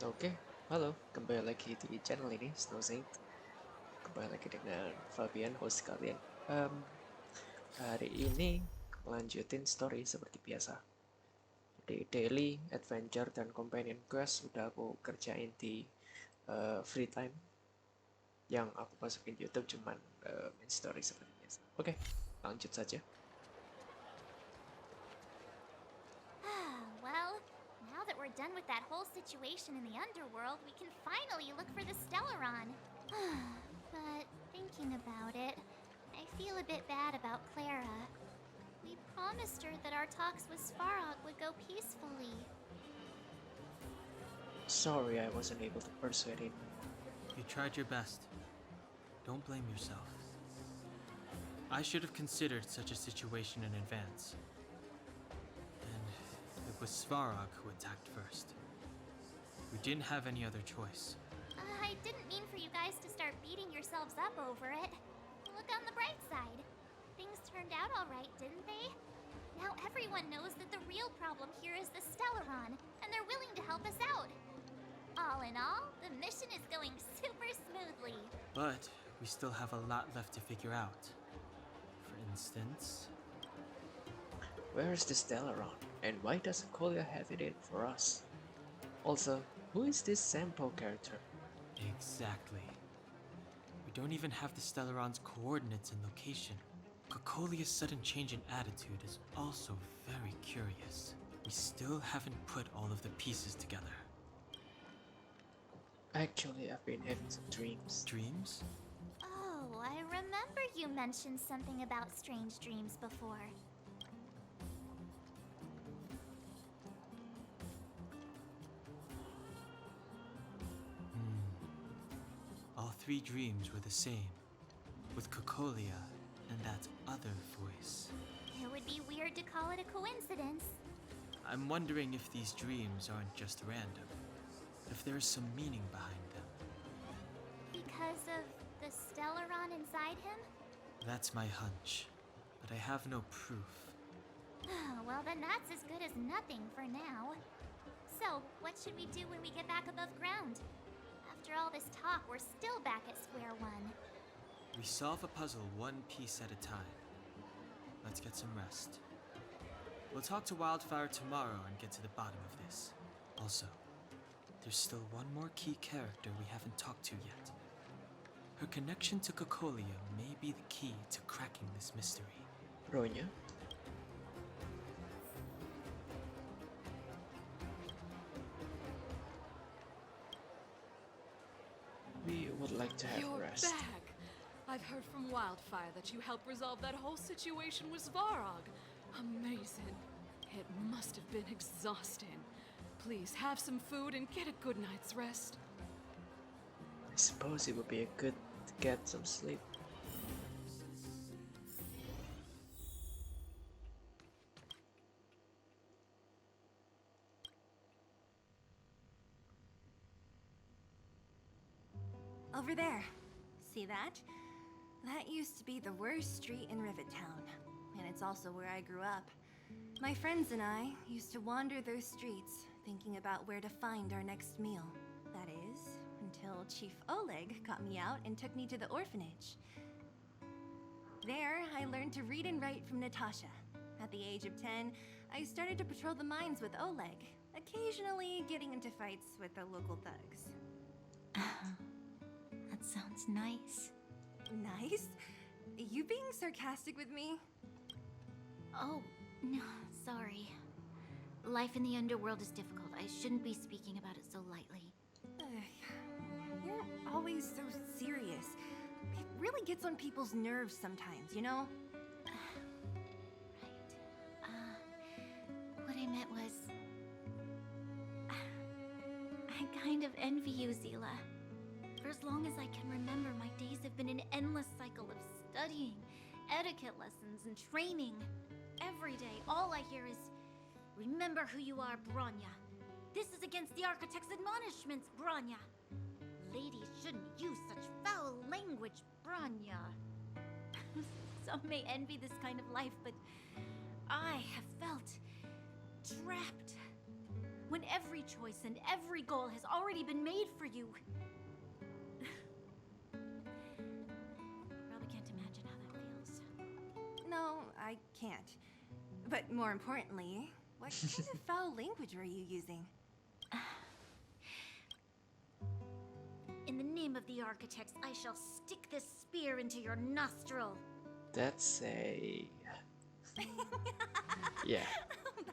Oke, halo, kembali lagi di channel ini, Snow Saint. Kembali lagi dengan Fabian, host kalian. Hari ini melanjutin story seperti biasa. Di daily, adventure, dan companion quest udah aku kerjain di free time. Yang aku masukin YouTube cuman main story seperti biasa. Oke, lanjut saja. Well, now that we're done with that whole situation in the underworld, we can finally look for the Stellaron. But thinking about it, I feel a bit bad about Clara. We promised her that our talks with Svarog would go peacefully. Sorry I wasn't able to persuade him. You tried your best. Don't blame yourself. I should have considered such a situation in advance. And it was Svarog who attacked first. We didn't have any other choice. I didn't mean for you guys to start beating yourselves up over it. Look on the bright side. Things turned out all right, didn't they? Now everyone knows that the real problem here is the Stellaron, and they're willing to help us out. All in all, the mission is going super smoothly. But we still have a lot left to figure out. For instance... Where is the Stellaron, and why doesn't Kolya have it in for us? Also, who is this Sampo character? Exactly. We don't even have the Stellaron's coordinates and location. Kokolia's sudden change in attitude is also very curious. We still haven't put all of the pieces together. Actually, I've been having some dreams. Dreams? Oh, I remember you mentioned something about strange dreams before. All three dreams were the same, with Kokolia and that other voice. It would be weird to call it a coincidence. I'm wondering if these dreams aren't just random, if there's some meaning behind them. Because of the Stellaron inside him? That's my hunch, but I have no proof. Well, then that's as good as nothing for now. So, what should we do when we get back above ground? After all this talk, we're still back at square one. We solve a puzzle one piece at a time. Let's get some rest. We'll talk to Wildfire tomorrow and get to the bottom of this. Also, there's still one more key character we haven't talked to yet. Her connection to Kokolia may be the key to cracking this mystery. Ronya? We would like to have You're rest. back! I've heard from Wildfire that you helped resolve that whole situation with Svarog. Amazing. It must have been exhausting. Please have some food and get a good night's rest. I suppose it would be good to get some sleep. Over there. See that? That used to be the worst street in Rivet Town. And it's also where I grew up. My friends and I used to wander those streets, thinking about where to find our next meal. That is, until Chief Oleg got me out and took me to the orphanage. There, I learned to read and write from Natasha. At the age of 10, I started to patrol the mines with Oleg, occasionally getting into fights with the local thugs. That sounds nice. Nice? You being sarcastic with me? Oh, no, sorry. Life in the underworld is difficult. I shouldn't be speaking about it so lightly. You're always so serious. It really gets on people's nerves sometimes, you know? Right. What I meant was... I kind of envy you, Zila. For as long as I can remember, my days have been an endless cycle of studying, etiquette lessons, and training. Every day, all I hear is, "Remember who you are, Bronya. This is against the Architect's admonishments, Bronya. Ladies shouldn't use such foul language, Bronya." Some may envy this kind of life, but I have felt trapped. when every choice and every goal has already been made for you. Probably can't imagine how that feels. No, I can't. But more importantly, what kind of foul language were you using? In the name of the architects, I shall stick this spear into your nostril. That's a... yeah.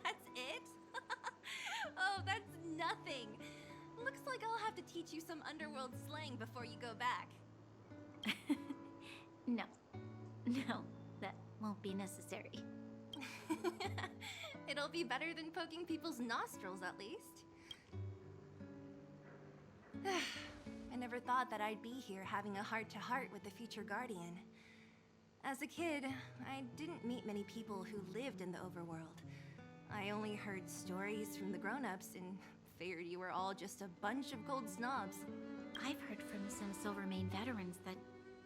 That's it? Oh, that's nothing. Looks like I'll have to teach you some underworld slang before you go back. No. No, that won't be necessary. It'll be better than poking people's nostrils, at least. I never thought that I'd be here having a heart-to-heart with the future guardian. As a kid, I didn't meet many people who lived in the overworld. I only heard stories from the grown-ups and figured you were all just a bunch of cold snobs. I've heard from some Silvermane veterans that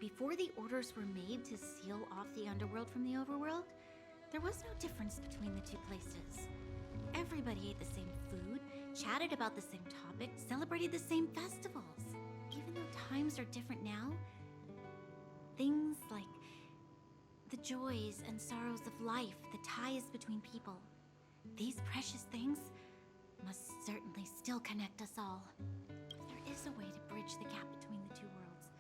before the orders were made to seal off the underworld from the overworld, there was no difference between the two places. Everybody ate the same food, chatted about the same topics, celebrated the same festivals. Even though times are different now, things like the joys and sorrows of life, the ties between people, these precious things must certainly still connect us all. There is a way to bridge the gap between the two worlds.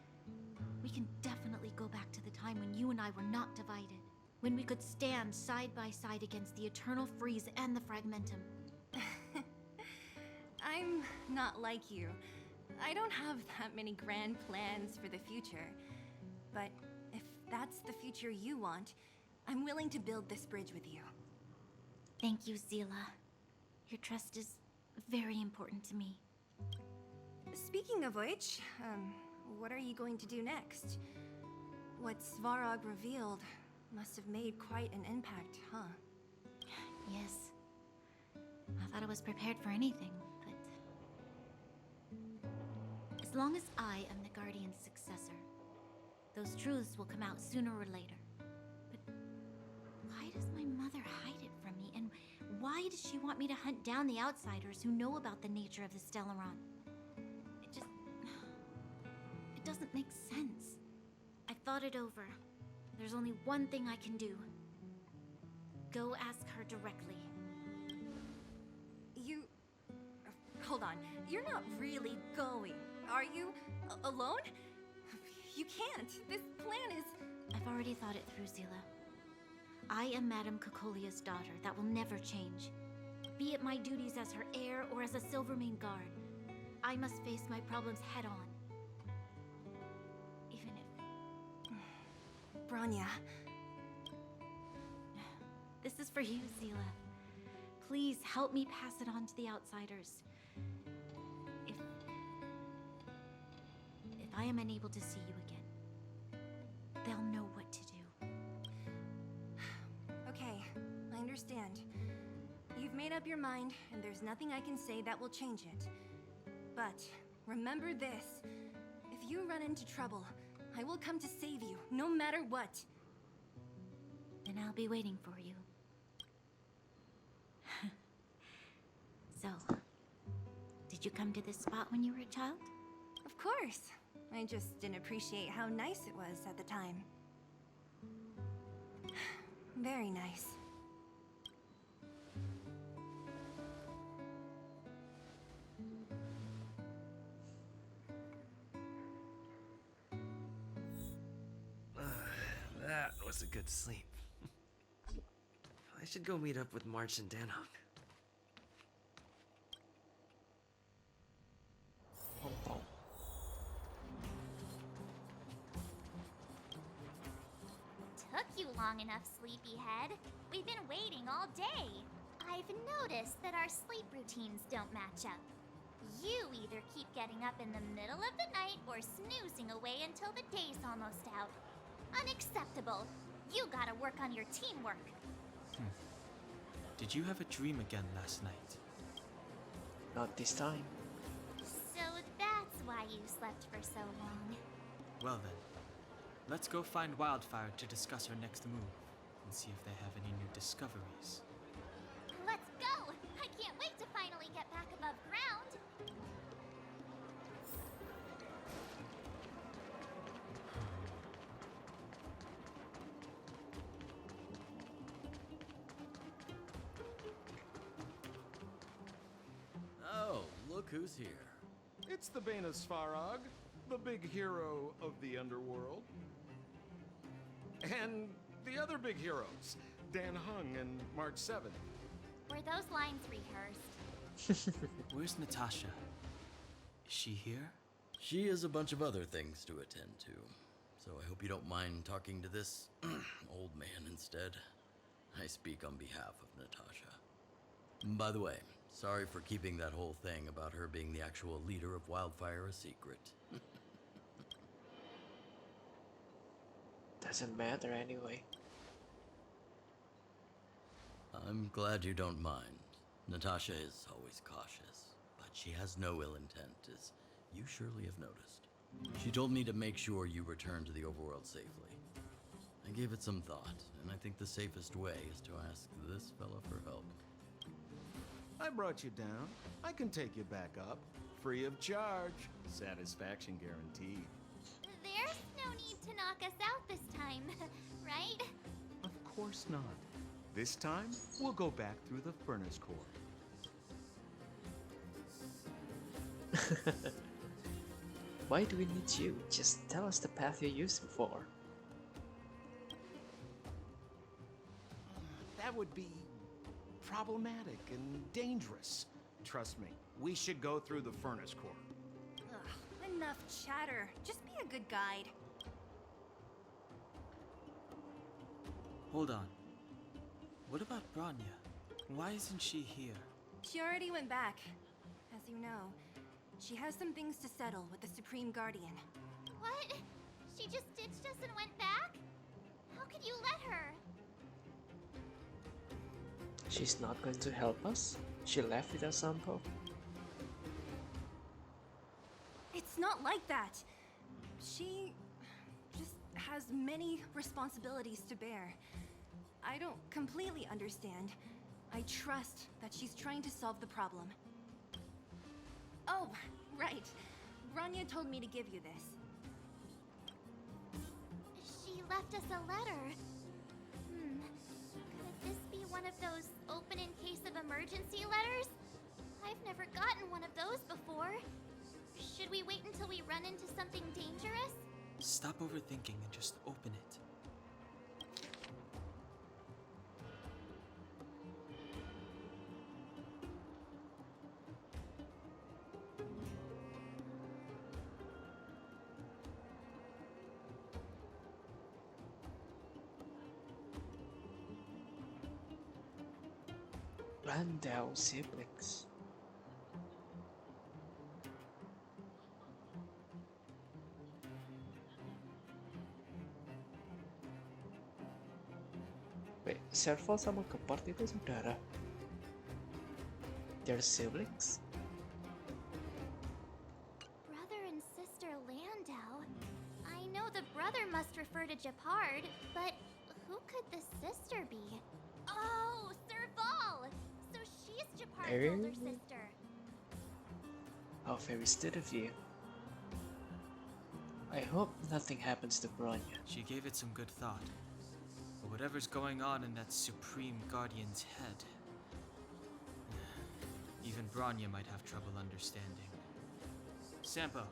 We can definitely go back to the time when you and I were not divided, when we could stand side by side against the eternal freeze and the fragmentum. I'm not like you. I don't have that many grand plans for the future. But if that's the future you want, I'm willing to build this bridge with you. Thank you, Zila. Your trust is very important to me. Speaking of which, what are you going to do next? What Svarog revealed must have made quite an impact, huh? Yes. I thought I was prepared for anything, but... as long as I am the Guardian's successor, those truths will come out sooner or later. But why does my mother hide it from me? And why does she want me to hunt down the outsiders who know about the nature of the Stellaron? It doesn't make sense. I thought it over. There's only one thing I can do. Go ask her directly. Hold on. You're not really going, are you? Alone? You can't. This plan is... I've already thought it through, Zila. I am Madame Cocolia's daughter. That will never change. Be it my duties as her heir or as a Silvermane guard, I must face my problems head on. Even if... Bronya. This is for you, Zila. Please help me pass it on to the outsiders. If I am unable to see you again, they'll know what to do. Okay, I understand. You've made up your mind, and there's nothing I can say that will change it. But remember this. If you run into trouble, I will come to save you, no matter what. Then I'll be waiting for you. So, did you come to this spot when you were a child? Of course. I just didn't appreciate how nice it was at the time. Very nice. That was a good sleep. I should go meet up with March and Danhawk. Hong. Took you long enough, sleepyhead. We've been waiting all day. I've noticed that our sleep routines don't match up. You either keep getting up in the middle of the night or snoozing away until the day's almost out. Unacceptable. You gotta work on your teamwork. Did you have a dream again last night? Not this time. So that's why you slept for so long. Well then, let's go find Wildfire to discuss our next move and see if they have any new discoveries. Let's go! I can't wait to finally finally get back above ground. Oh, look who's here. It's the Banus Farag, the big hero of the underworld. And the other big heroes, Dan Hung and March 7th. Were those lines rehearsed? Where's Natasha? Is she here? She has a bunch of other things to attend to, so I hope you don't mind talking to this old man instead. I speak on behalf of Natasha. By the way, sorry for keeping that whole thing about her being the actual leader of Wildfire a secret. Doesn't matter anyway. I'm glad you don't mind. Natasha is always cautious, but she has no ill intent, as you surely have noticed. She told me to make sure you return to the overworld safely. I gave it some thought, and I think the safest way is to ask this fella for help. I brought you down. I can take you back up. Free of charge. Satisfaction guaranteed. There's no need to knock us out this time, right? Of course not. This time, we'll go back through the furnace core. Why do we need you? Just tell us the path you're using for. That would be problematic and dangerous. Trust me, we should go through the furnace core. Ugh, enough chatter. Just be a good guide. Hold on. What about Bronya? Why isn't she here? She already went back. As you know, she has some things to settle with the Supreme Guardian. What? She just ditched us and went back? How could you let her? She's not going to help us? She left with a sample? It's not like that. She just has many responsibilities to bear. I don't completely understand. I trust that she's trying to solve the problem. Oh, right. Bronya told me to give you this. She left us a letter. Could this be one of those open in case of emergency letters? I've never gotten one of those before. Should we wait until we run into something dangerous? Stop overthinking and just open it. Landau siblings. Wait, Serval sama Gepard itu saudara? They're siblings? Brother and sister Landau? I know the brother must refer to Gepard, but who could the sister be? Oh, Serval! So she's Gepard's older sister. How very astute of you. I hope nothing happens to Bronya. She gave it some good thought. But whatever's going on in that Supreme Guardian's head, even Bronya might have trouble understanding. Sampo,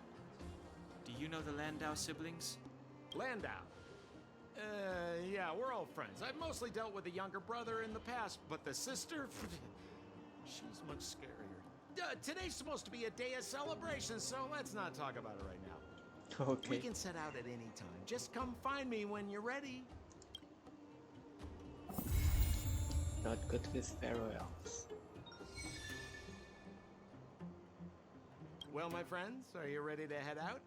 do you know the Landau siblings? Landau. Yeah, we're all friends. I've mostly dealt with the younger brother in the past, but the sister, she's much scarier. Today's supposed to be a day of celebration, so let's not talk about it right now. We Okay. can set out at any time. Just come find me when you're ready. Not good with Pharaoh elves. Well, my friends, are you ready to head out?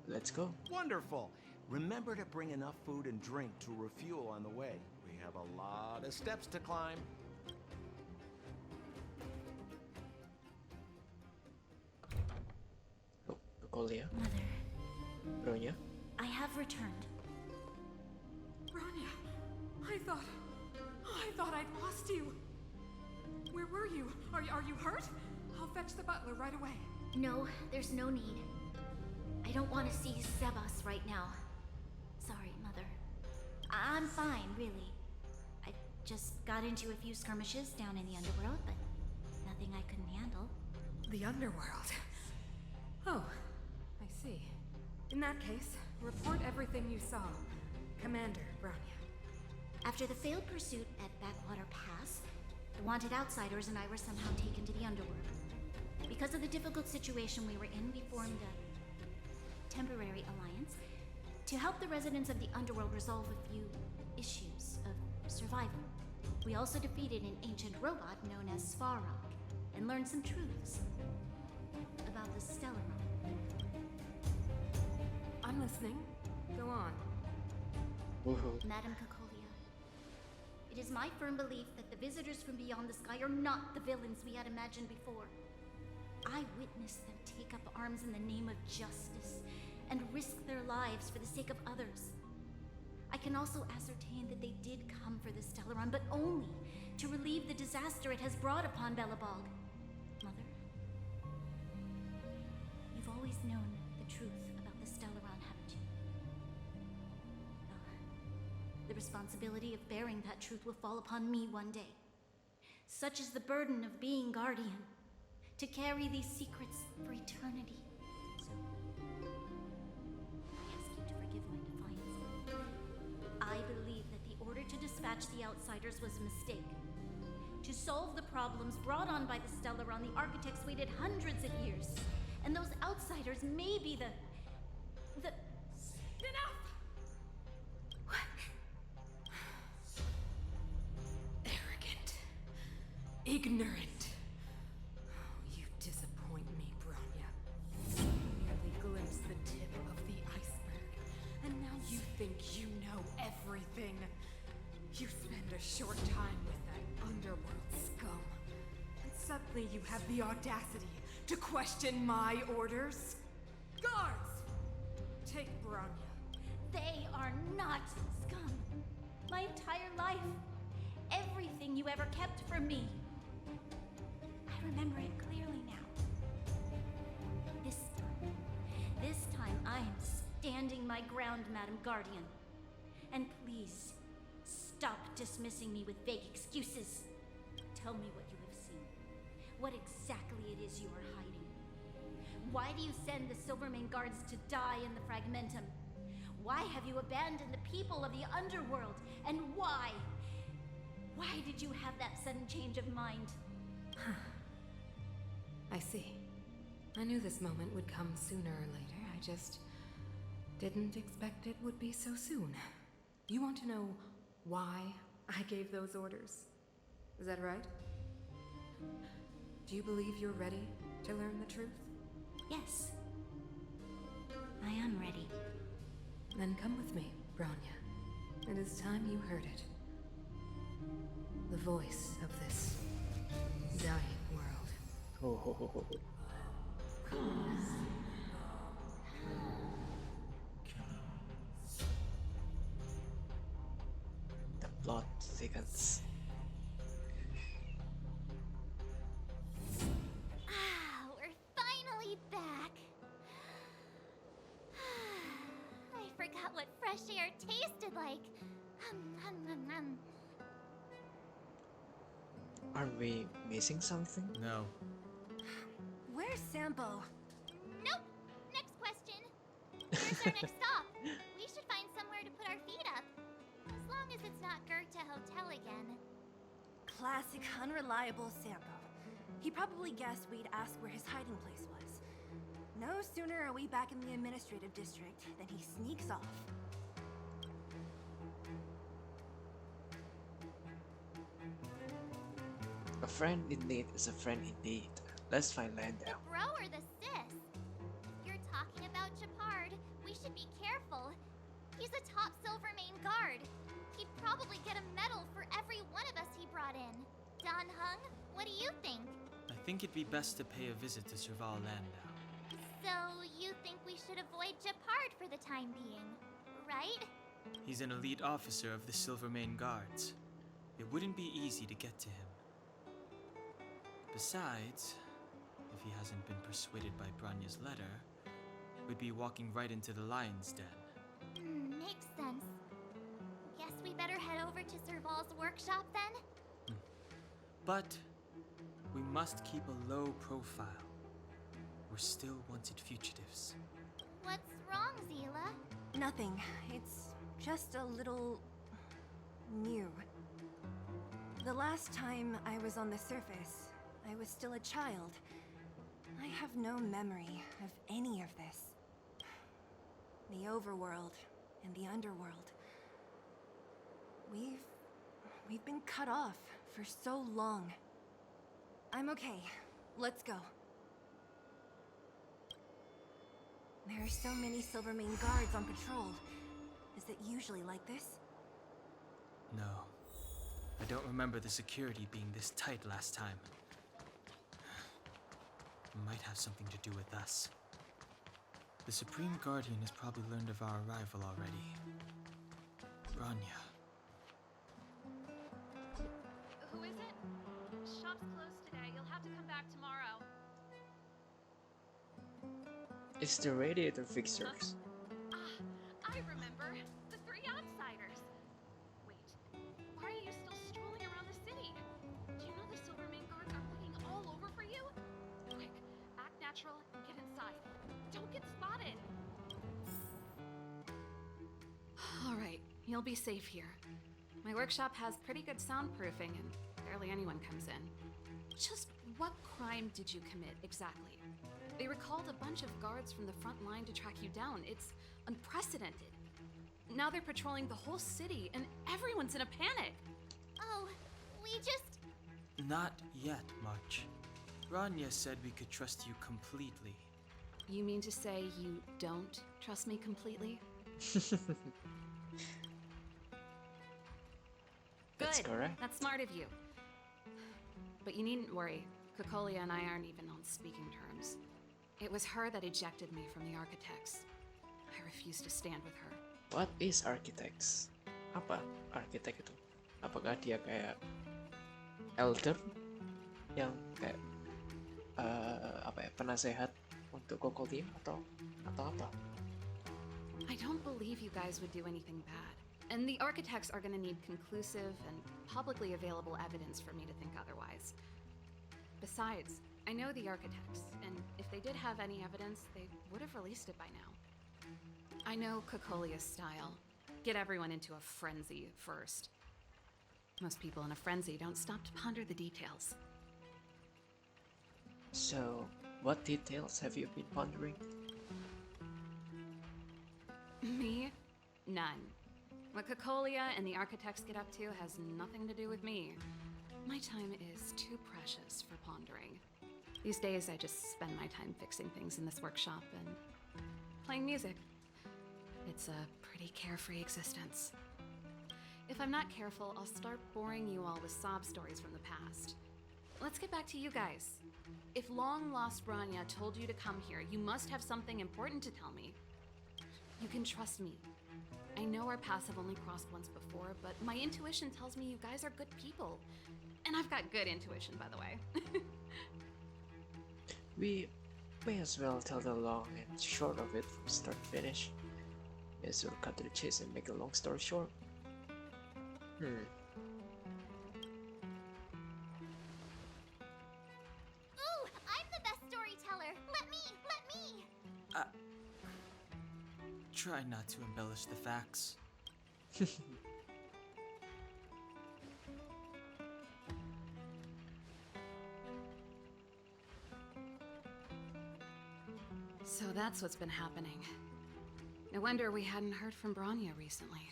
Let's go. Wonderful. Remember to bring enough food and drink to refuel on the way. We have a lot of steps to climb. Oh, Nicolia. Mother, Bronya. I have returned. Bronya, I thought I'd lost you. Where were you? Are you hurt? I'll fetch the butler right away. No, there's no need. I don't want to see Sebas right now. Sorry, Mother. I'm fine, really. I just got into a few skirmishes down in the underworld, but nothing I couldn't handle. The underworld. Oh, I see. In that case, report everything you saw. Commander Bronya. After the failed pursuit at Backwater Pass, the wanted outsiders and I were somehow taken to the underworld. Because of the difficult situation we were in, we formed a temporary alliance to help the residents of the underworld resolve a few issues of survival. We also defeated an ancient robot known as Svarog and learned some truths about the Stellaron. I'm listening. Go on. Woohoo. Madam Cocolia, it is my firm belief that the visitors from beyond the sky are not the villains we had imagined before. I witnessed them take up arms in the name of justice and risk their lives for the sake of others. I can also ascertain that they did come for the Stellaron, but only to relieve the disaster it has brought upon Belobog. Mother, you've always known the truth about the Stellaron, haven't you? The responsibility of bearing that truth will fall upon me one day. Such is the burden of being guardian, to carry these secrets for eternity. So, I ask you to forgive my defiance. I believe that the order to dispatch the outsiders was a mistake. To solve the problems brought on by the Stellaron, the architects waited hundreds of years. And those outsiders may be the... Enough! Arrogant. Ignorant. You disappoint me, Bronya. You merely glimpsed the tip of the iceberg, and now you think you know everything. You spend a short time with that underworld scum, and suddenly you have the audacity to question my orders? Guards! Take Bronya. They are not scum. My entire life, everything you ever kept from me. I remember it clearly now. This time I am standing my ground, Madam Guardian. And please, stop dismissing me with vague excuses. Tell me what you have seen. What exactly it is you are hiding. Why do you send the Silvermane guards to die in the Fragmentum? Why have you abandoned the people of the underworld? And why? Why did you have that sudden change of mind? I see. I knew this moment would come sooner or later. I just didn't expect it would be so soon. You want to know why I gave those orders? Is that right? Do you believe you're ready to learn the truth? Yes. I am ready. Then come with me, Bronya. It is time you heard it. The voice of this dying world. Ho, ho, ho, ho, ho. The plot thickens. We're finally back. I forgot what fresh air tasted like. Are we missing something? No. Where's Sampo? Nope. Next question. Where's our next stop? We should find somewhere to put our feet up. As long as it's not Goethe Hotel again. Classic unreliable Sampo. He probably guessed we'd ask where his hiding place was. No sooner are we back in the administrative district than he sneaks off. A friend in need is a friend indeed. Let's find Landau. The bro or the sis? If you're talking about Shepard, we should be careful. He's a top Silvermane guard. He'd probably get a medal for every one of us he brought in. Don Hung, what do you think? I think it'd be best to pay a visit to Serval Landau. So, you think we should avoid Shepard for the time being, right? He's an elite officer of the Silvermane Guards. It wouldn't be easy to get to him. Besides, if he hasn't been persuaded by Branya's letter, we'd be walking right into the lion's den. Makes sense. Guess we better head over to Serval's workshop then? But we must keep a low profile. We're still wanted fugitives. What's wrong, Zila? Nothing. It's just a little new. The last time I was on the surface, I was still a child. I have no memory of any of this. The overworld and the underworld. We've been cut off for so long. I'm okay. Let's go. There are so many Silvermane guards on patrol. Is it usually like this? No. I don't remember the security being this tight last time. Might have something to do with us. The Supreme Guardian has probably learned of our arrival already. Branya. Who is it? Shop's closed today. You'll have to come back tomorrow. It's the radiator fixers. I remember. The three outsiders. Wait, why are you still strolling around the city? Do you know the Silvermane guards are looking all over for you? Quick, act natural and get inside. Don't get spotted. All right, you'll be safe here. My workshop has pretty good soundproofing and barely anyone comes in. Just what crime did you commit exactly? They recalled a bunch of guards from the front line to track you down. It's unprecedented. Now they're patrolling the whole city and everyone's in a panic. Oh, we just... Not yet, March. Branya said we could trust you completely. You mean to say you don't trust me completely? That's Good. correct. That's smart of you. But you needn't worry. Kokolia and I aren't even on speaking terms. It was her that ejected me from the architects. I refused to stand with her. What is architects? Apa arsitek itu? Apakah dia kayak elder yang kayak apa ya, penasehat untuk Kokolia atau apa? I don't believe you guys would do anything bad. And the architects are gonna need conclusive and publicly available evidence for me to think otherwise. Besides, I know the architects, and if they did have any evidence, they would have released it by now. I know Kokolia's style. Get everyone into a frenzy first. Most people in a frenzy don't stop to ponder the details. So, what details have you been pondering? Me? None. What Kokolia and the architects get up to has nothing to do with me. My time is too precious for pondering. These days, I just spend my time fixing things in this workshop and playing music. It's a pretty carefree existence. If I'm not careful, I'll start boring you all with sob stories from the past. Let's get back to you guys. If long-lost Branya told you to come here, you must have something important to tell me. You can trust me. I know our paths have only crossed once before, but my intuition tells me you guys are good people. And I've got good intuition, by the way. We may as well tell the long and short of it from start to finish. Yes, we'll cut to the chase and make a long story short. Ooh, I'm the best storyteller. Let me. Try not to embellish the facts. So that's what's been happening. No wonder we hadn't heard from Branya recently.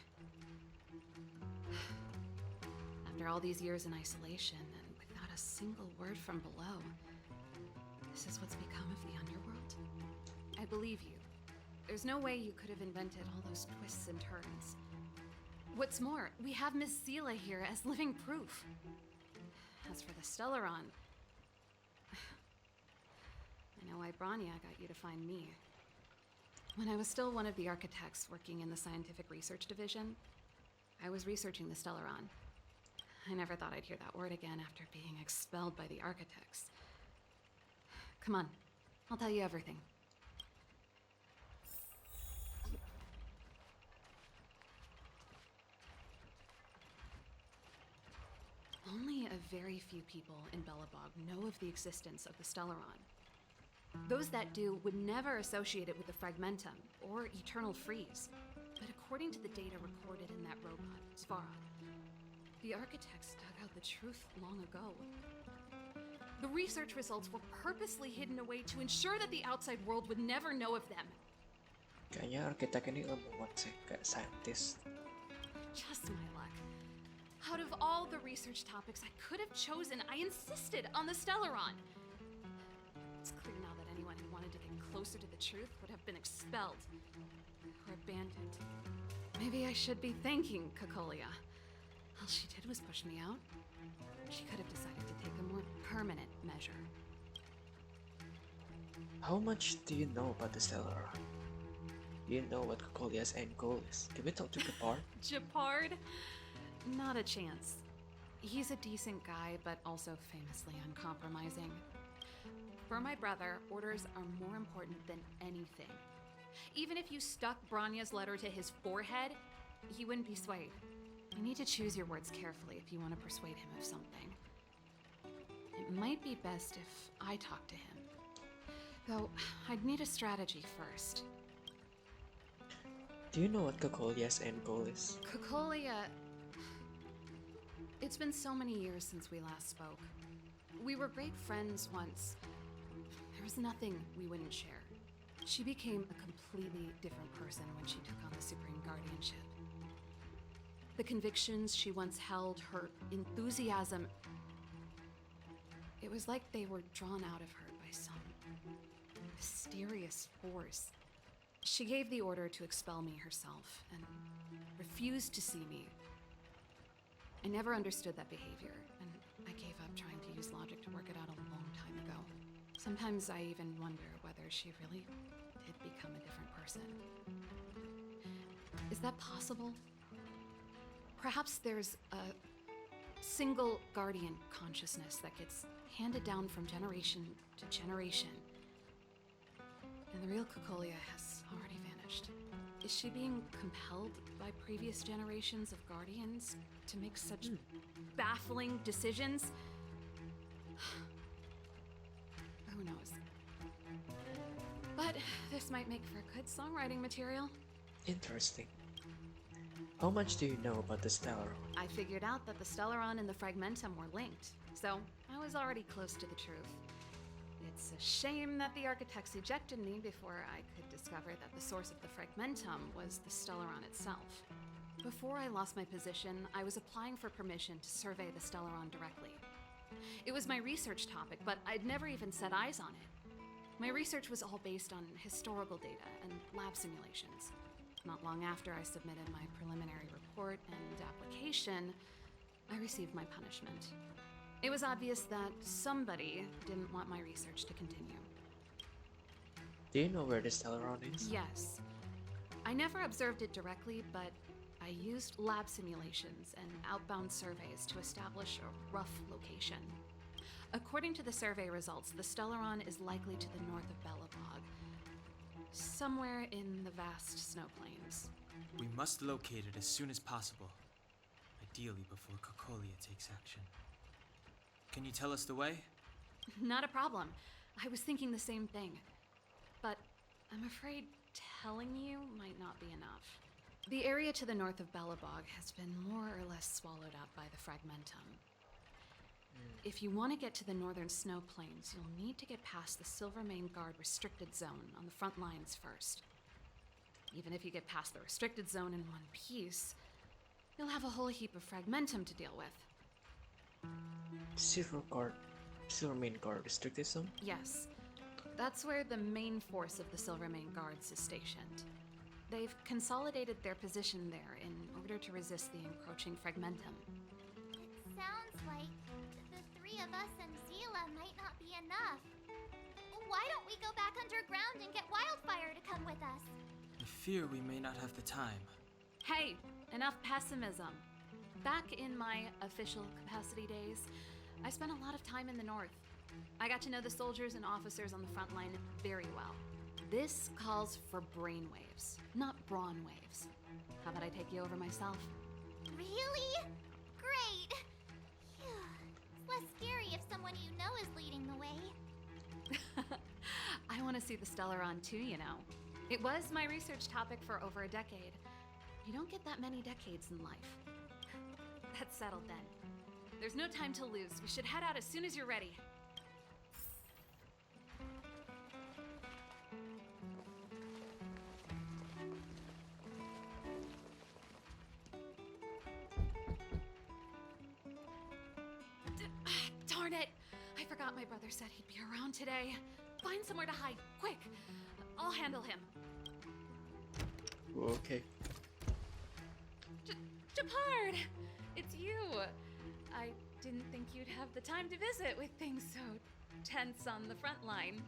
After all these years in isolation and without a single word from below, this is what's become of the underworld? I believe you. There's no way you could have invented all those twists and turns. What's more, we have Miss Zila here as living proof. As for the Stellaron, I know why Branya got you to find me. When I was still one of the architects working in the Scientific Research Division, I was researching the Stellaron. I never thought I'd hear that word again after being expelled by the architects. Come on, I'll tell you everything. Only a very few people in Belobog know of the existence of the Stellaron. Those that do would never associate it with the Fragmentum or Eternal Freeze. But according to the data recorded in that robot, Svarog, the architects dug out the truth long ago. The research results were purposely hidden away to ensure that the outside world would never know of them. Kayaknya arsitek ini ilmuwan sih, kayak scientist. Just my luck. Out of all the research topics I could have chosen, I insisted on the Stellaron. It's clear now that anyone who wanted to get closer to the truth would have been expelled or abandoned. Maybe I should be thanking Kokolia. All she did was push me out. She could have decided to take a more permanent measure. How much do you know about the Stellaron? Do you know what Kokolia's end goal is? Can we talk to Gepard? Gepard? Not a chance. He's a decent guy, but also famously uncompromising. For my brother, orders are more important than anything. Even if you stuck Branya's letter to his forehead, he wouldn't be swayed. You need to choose your words carefully if you want to persuade him of something. It might be best if I talk to him. Though, I'd need a strategy first. Do you know what Kokolia's end goal is? Kokolia... It's been so many years since we last spoke. We were great friends once. There was nothing we wouldn't share. She became a completely different person when she took on the Supreme Guardianship. The convictions she once held, her enthusiasm, it was like they were drawn out of her by some mysterious force. She gave the order to expel me herself and refused to see me. I never understood that behavior, and I gave up trying to use logic to work it out a long time ago. Sometimes I even wonder whether she really did become a different person. Is that possible? Perhaps there's a single guardian consciousness that gets handed down from generation to generation. And the real Kokolia has already vanished. Is she being compelled by previous generations of guardians to make such baffling decisions? Who knows? But this might make for good songwriting material. Interesting. How much do you know about the Stellaron? I figured out that the Stellaron and the Fragmentum were linked, so I was already close to the truth. It's a shame that the architects ejected me before I could discover that the source of the Fragmentum was the Stellaron itself. Before I lost my position, I was applying for permission to survey the Stellaron directly. It was my research topic, but I'd never even set eyes on it. My research was all based on historical data and lab simulations. Not long after I submitted my preliminary report and application, I received my punishment. It was obvious that somebody didn't want my research to continue. Do you know where the Stellaron is? Yes. I never observed it directly, but I used lab simulations and outbound surveys to establish a rough location. According to the survey results, the Stellaron is likely to the north of Belobog, somewhere in the vast snow plains. We must locate it as soon as possible, ideally before Kokolia takes action. Can you tell us the way? Not a problem. I was thinking the same thing. But I'm afraid telling you might not be enough. The area to the north of Belobog has been more or less swallowed up by the Fragmentum. If you want to get to the northern snow plains, you'll need to get past the Silvermane Guard restricted zone on the front lines first. Even if you get past the restricted zone in one piece, you'll have a whole heap of Fragmentum to deal with. Silvermane Guard restricted zone? Yes. That's where the main force of the Silvermane Guards is stationed. They've consolidated their position there in order to resist the encroaching Fragmentum. It sounds like the three of us and Zila might not be enough. Why don't we go back underground and get Wildfire to come with us? I fear we may not have the time. Hey, enough pessimism. Back in my official capacity days, I spent a lot of time in the north. I got to know the soldiers and officers on the front line very well. This calls for brainwaves, not brawn waves. How about I take you over myself? Really? Great! Phew. It's less scary if someone you know is leading the way. I want to see the Stellaron too, you know. It was my research topic for over a decade. You don't get that many decades in life. That's settled then. There's no time to lose. We should head out as soon as you're ready. Darn it! I forgot my brother said he'd be around today. Find somewhere to hide, quick! I'll handle him. Okay. Japard! It's you! I didn't think you'd have the time to visit with things so tense on the front line.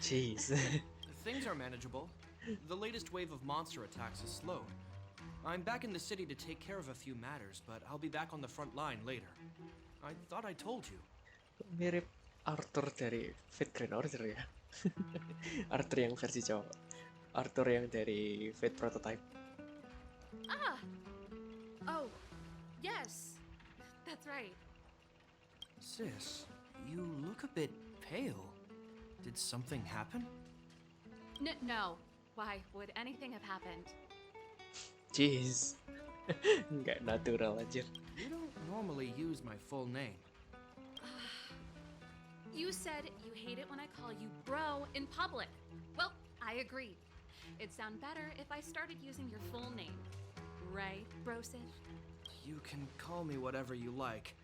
Jeez. Things are manageable. The latest wave of monster attacks is slowed. I'm back in the city to take care of a few matters, but I'll be back on the front line later. I thought I told you. Mirip Arthur dari Fate Grand Order ya. Arthur yang versi cowok. Arthur yang dari Fate Prototype. Ah! Oh, yes. That's right. Sis, you look a bit pale. Did something happen? No. Why would anything have happened? Jeez. Nggak natural aja. You don't normally use my full name. You said you hate it when I call you bro in public. Well, I agree. It'd sound better if I started using your full name. Right, Brosif? You can call me whatever you like.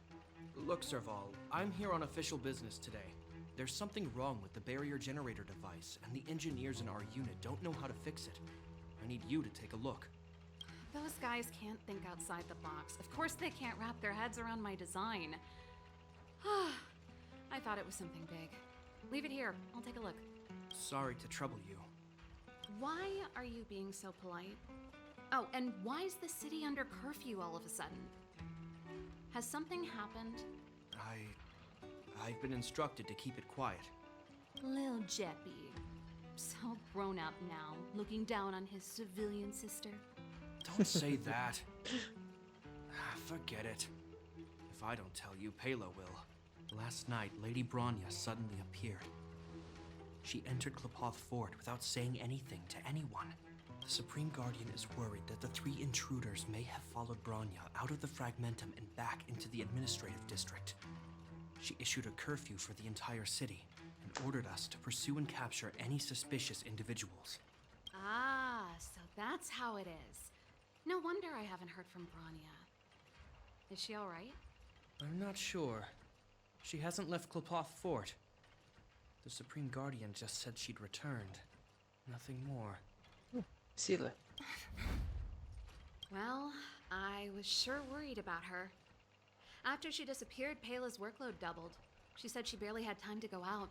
Look, Serval, I'm here on official business today. There's something wrong with the barrier generator device, and the engineers in our unit don't know how to fix it. I need you to take a look. Those guys can't think outside the box. Of course they can't wrap their heads around my design. I thought it was something big. Leave it here. I'll take a look. Sorry to trouble you. Why are you being so polite? Oh, and why is the city under curfew all of a sudden? Has something happened? I've been instructed to keep it quiet. Lil Jeppy. So grown up now, looking down on his civilian sister. Don't say that. Forget it. If I don't tell you, Pela will. Last night, Lady Bronya suddenly appeared. She entered Klepoth Fort without saying anything to anyone. The Supreme Guardian is worried that the 3 intruders may have followed Bronya out of the Fragmentum and back into the administrative district. She issued a curfew for the entire city and ordered us to pursue and capture any suspicious individuals. Ah, so that's how it is. No wonder I haven't heard from Bronya. Is she all right? I'm not sure. She hasn't left Klepoth Fort. The Supreme Guardian just said she'd returned. Nothing more. Sila. Well, I was sure worried about her. After she disappeared, Pela's workload doubled. She said she barely had time to go out.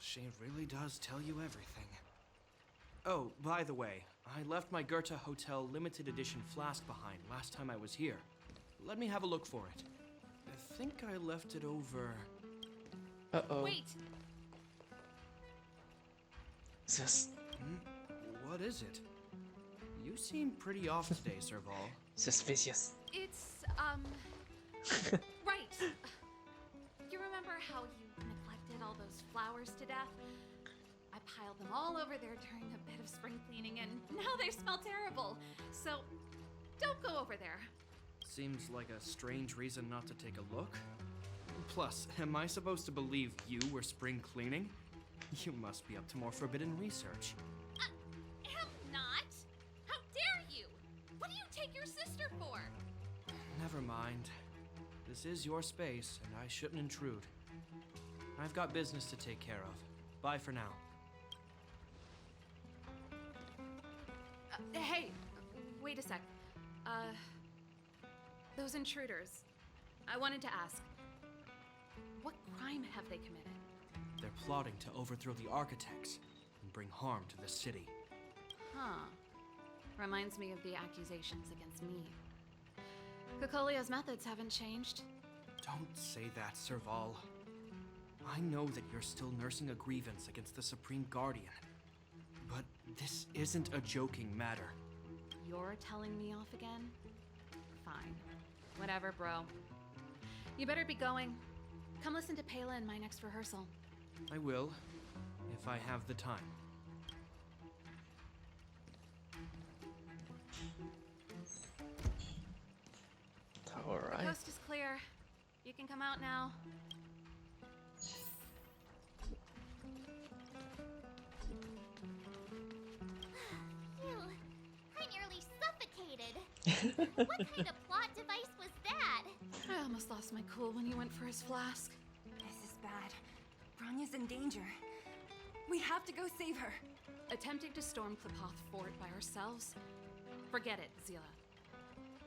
She really does tell you everything. Oh, by the way, I left my Goethe Hotel limited edition flask behind last time I was here. Let me have a look for it. I think I left it over... Uh-oh. Wait! Sus. What is it? You seem pretty off today, Serval. Suspicious. It's, right. You remember how you neglected all those flowers to death? I piled them all over there during a bit of spring cleaning, and now they smell terrible. So, don't go over there. Seems like a strange reason not to take a look. Plus, am I supposed to believe you were spring cleaning? You must be up to more forbidden research. Am not? How dare you? What do you take your sister for? Never mind. This is your space, and I shouldn't intrude. I've got business to take care of. Bye for now. Hey, wait a sec. Those intruders. I wanted to ask, what crime have they committed? They're plotting to overthrow the architects and bring harm to the city. Huh. Reminds me of the accusations against me. Kokolia's methods haven't changed. Don't say that, Serval. I know that you're still nursing a grievance against the Supreme Guardian. But this isn't a joking matter. You're telling me off again? Fine. Whatever, bro. You better be going. Come listen to Pela in my next rehearsal. I will, if I have the time. The Alright. coast is clear. You can come out now. Phew, I nearly suffocated. What kind of plot device was that? I almost lost my cool when you went for his flask. This is bad. Bronya's in danger. We have to go save her. Attempting to storm Klepoth Fort by ourselves? Forget it, Zila.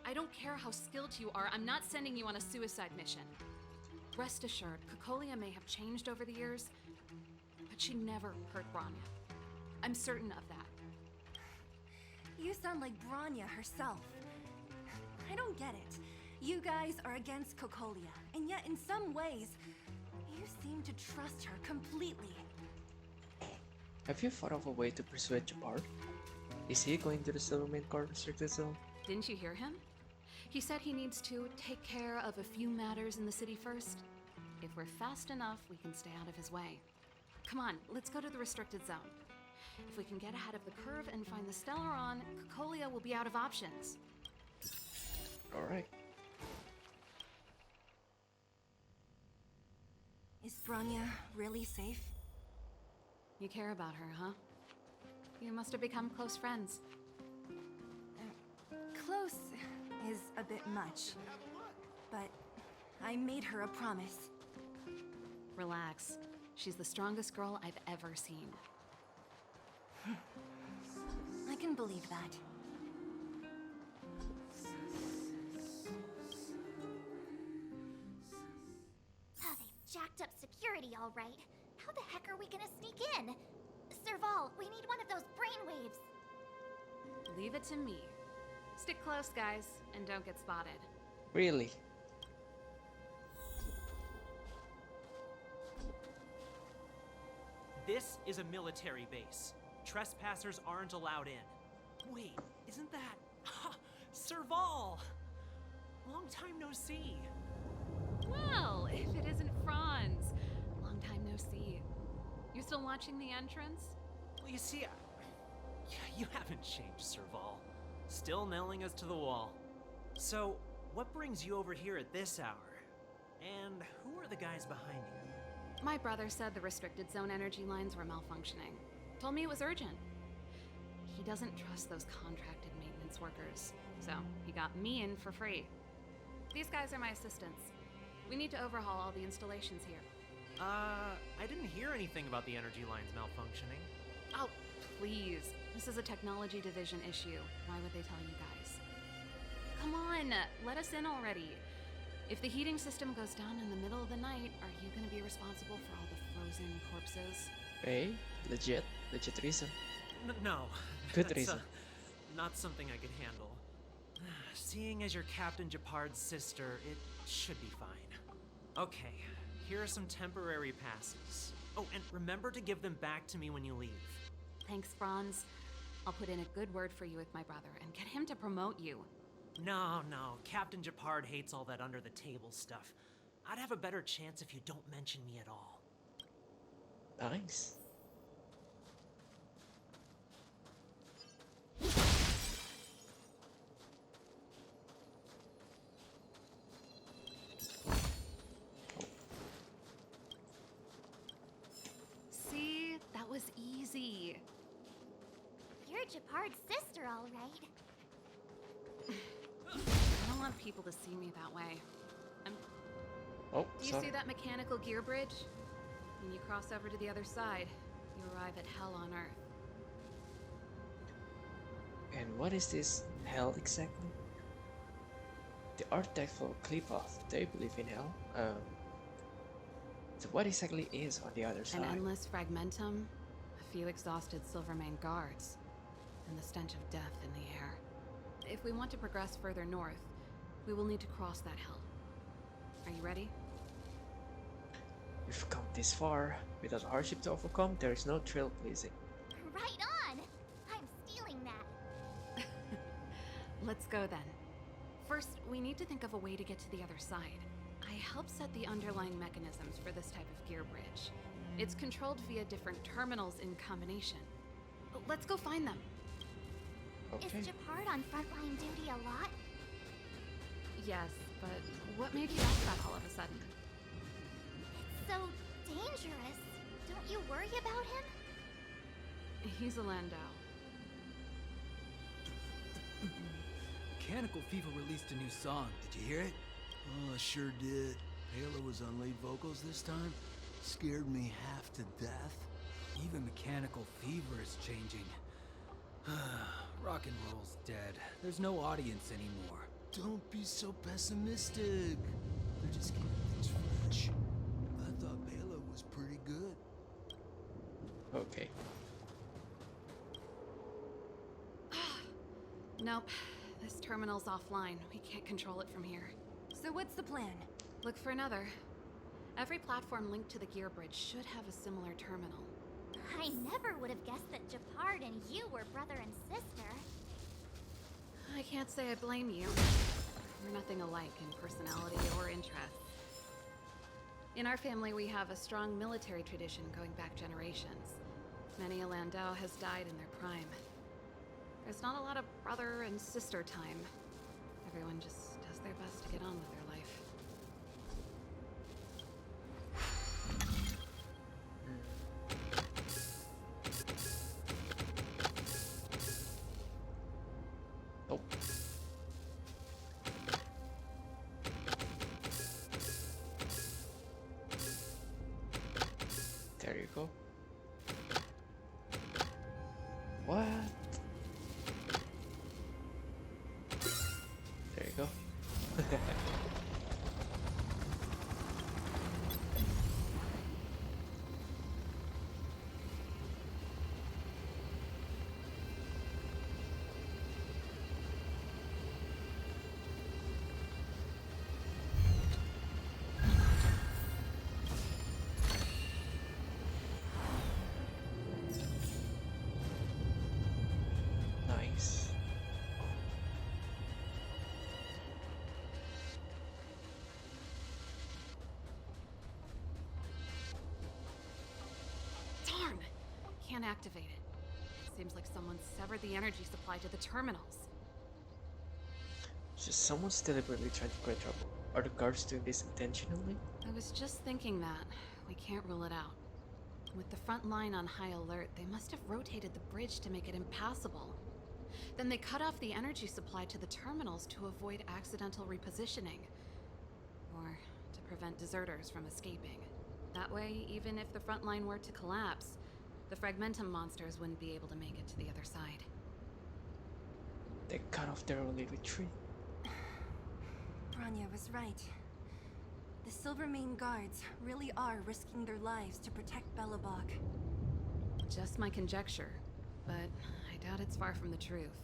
I don't care how skilled you are, I'm not sending you on a suicide mission. Rest assured, Kokolia may have changed over the years, but she never hurt Bronya. I'm certain of that. You sound like Bronya herself. I don't get it. You guys are against Kokolia, and yet in some ways, you seem to trust her completely. Have you thought of a way to persuade Japar? Is he going to the Silvermane Core restricted zone? Didn't you hear him? He said he needs to take care of a few matters in the city first. If we're fast enough, we can stay out of his way. Come on, let's go to the restricted zone. If we can get ahead of the curve and find the Stellaron, Kokolia will be out of options. Alright. Is Bronya really safe? You care about her, huh? You must have become close friends. Close is a bit much, but I made her a promise. Relax. She's the strongest girl I've ever seen. I can believe that. Oh, they've jacked up security all right. How the heck are we gonna sneak in? Serval, we need one of those brainwaves. Leave it to me. Stick close, guys, and don't get spotted. Really? This is a military base. Trespassers aren't allowed in. Wait, isn't that... Serval! Long time no see. Well, if it isn't Franz. Long time no see. You still watching the entrance? Well, you see, you haven't changed, Serval. Still nailing us to the wall. So, what brings you over here at this hour? And who are the guys behind you? My brother said the restricted zone energy lines were malfunctioning. Told me it was urgent. He doesn't trust those contracted maintenance workers, so he got me in for free. These guys are my assistants. We need to overhaul all the installations here. I didn't hear anything about the energy lines malfunctioning. Oh, please. This is a technology division issue. Why would they tell you guys? Come on, let us in already. If the heating system goes down in the middle of the night, are you gonna be responsible for all the frozen corpses? Hey, legit reason. No. Good That's, reason. Not something I could handle. Seeing as you're Captain Japard's sister, it should be fine. Okay, here are some temporary passes. Oh, and remember to give them back to me when you leave. Thanks, Franz. I'll put in a good word for you with my brother and get him to promote you. No, Captain Japard hates all that under-the-table stuff. I'd have a better chance if you don't mention me at all. Nice. See? That was easy. You're Japard's sister, all right. I don't want people to see me that way. Oh, Do you sorry. see that mechanical gear bridge? When you cross over to the other side, you arrive at hell on Earth. And what is this hell exactly? The architect for Klepoth, they believe in hell. So what exactly is on the other An side? endless fragmentum, a few exhausted Silvermane guards, and the stench of death in the air. If we want to progress further north, We will need to cross that hill. Are you ready? We've come this far. Without hardship to overcome, there is no trailblazing. Right on! I'm stealing that. Let's go then. First, we need to think of a way to get to the other side. I helped set the underlying mechanisms for this type of gear bridge. It's controlled via different terminals in combination. Let's go find them. Okay. Is Japard on frontline duty a lot? Yes, but what made you ask that all of a sudden? It's so dangerous. Don't you worry about him? He's a Landau. Mechanical Fever released a new song. Did you hear it? Oh, I sure did. Halo was on lead vocals this time. Scared me half to death. Even Mechanical Fever is changing. Rock and roll's dead. There's no audience anymore. Don't be so pessimistic. They're just keeping things fresh. I thought Halo was pretty good. Okay. Nope. This terminal's offline. We can't control it from here. So what's the plan? Look for another. Every platform linked to the gear bridge should have a similar terminal. I never would have guessed that Japard and you were brother and sister. I can't say I blame you. We're nothing alike in personality or interests. In our family, we have a strong military tradition going back generations. Many a Landau has died in their prime. There's not a lot of brother and sister time. Everyone just does their best to get on with their life. Nope. There you go. What? There you go. Nice. Darn! Can't activate it. Seems like someone severed the energy supply to the terminals. Just someone's deliberately trying to create trouble. Are the guards doing this intentionally? I was just thinking that. We can't rule it out. With the front line on high alert, they must have rotated the bridge to make it impassable. Then they cut off the energy supply to the terminals to avoid accidental repositioning. Or to prevent deserters from escaping. That way, even if the front line were to collapse, the Fragmentum monsters wouldn't be able to make it to the other side. They cut off their only retreat. Bronya was right. The Silvermane guards really are risking their lives to protect Belobog. Just my conjecture, but I doubt it's far from the truth.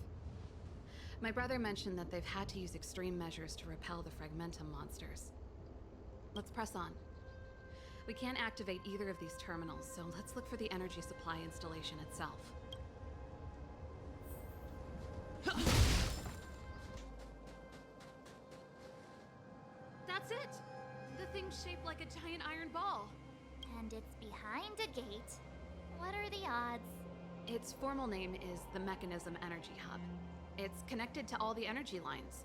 My brother mentioned that they've had to use extreme measures to repel the Fragmentum monsters. Let's press on. We can't activate either of these terminals, so let's look for the energy supply installation itself. That's it! The thing's shaped like a giant iron ball. And it's behind a gate. What are the odds? Its formal name is the Mechanism Energy Hub. It's connected to all the energy lines.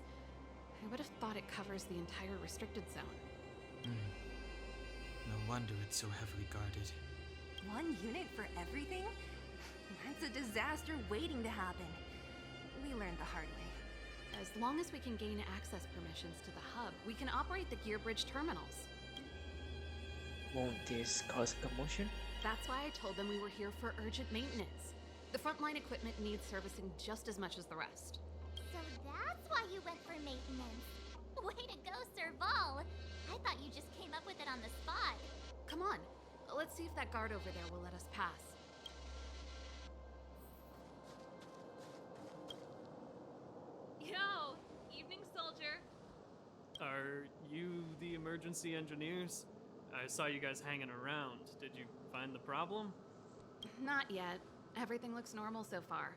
I would have thought it covers the entire restricted zone. No wonder it's so heavily guarded. One unit for everything? That's a disaster waiting to happen. We learned the hard way. As long as we can gain access permissions to the hub, we can operate the gear bridge terminals. Won't this cause commotion? That's why I told them we were here for urgent maintenance. The frontline equipment needs servicing just as much as the rest. So that's why you went for maintenance. Way to go, Serval! I thought you just came up with it on the spot. Come on, let's see if that guard over there will let us pass. Yo, evening soldier. Are you the emergency engineers? I saw you guys hanging around. Did you find the problem? Not yet. Everything looks normal so far.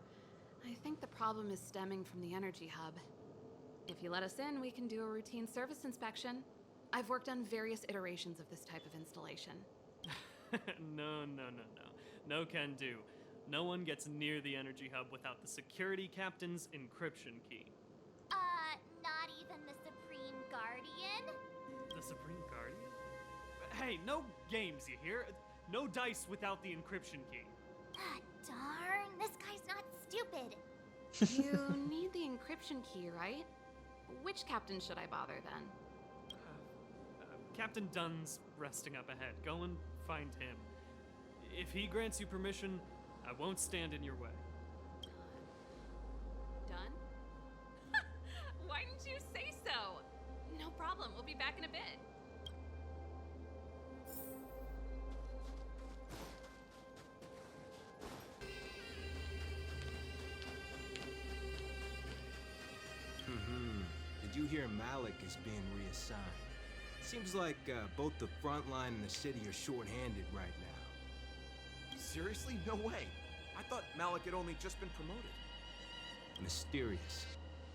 I think the problem is stemming from the energy hub. If you let us in, we can do a routine service inspection. I've worked on various iterations of this type of installation. No. No can do. No one gets near the energy hub without the security captain's encryption key. Not even the Supreme Guardian? The Supreme Guardian? Hey, no games, you hear? No dice without the encryption key. Darn, this guy's not stupid. You need the encryption key, right? Which captain should I bother then? Captain Dunn's resting up ahead. Go and find him. If he grants you permission, I won't stand in your way. Done? Why didn't you say so? No problem, we'll be back in a bit. Did you hear Malik is being reassigned? Seems like both the front line and the city are short-handed right now. Seriously? No way. I thought Malik had only just been promoted. Mysterious.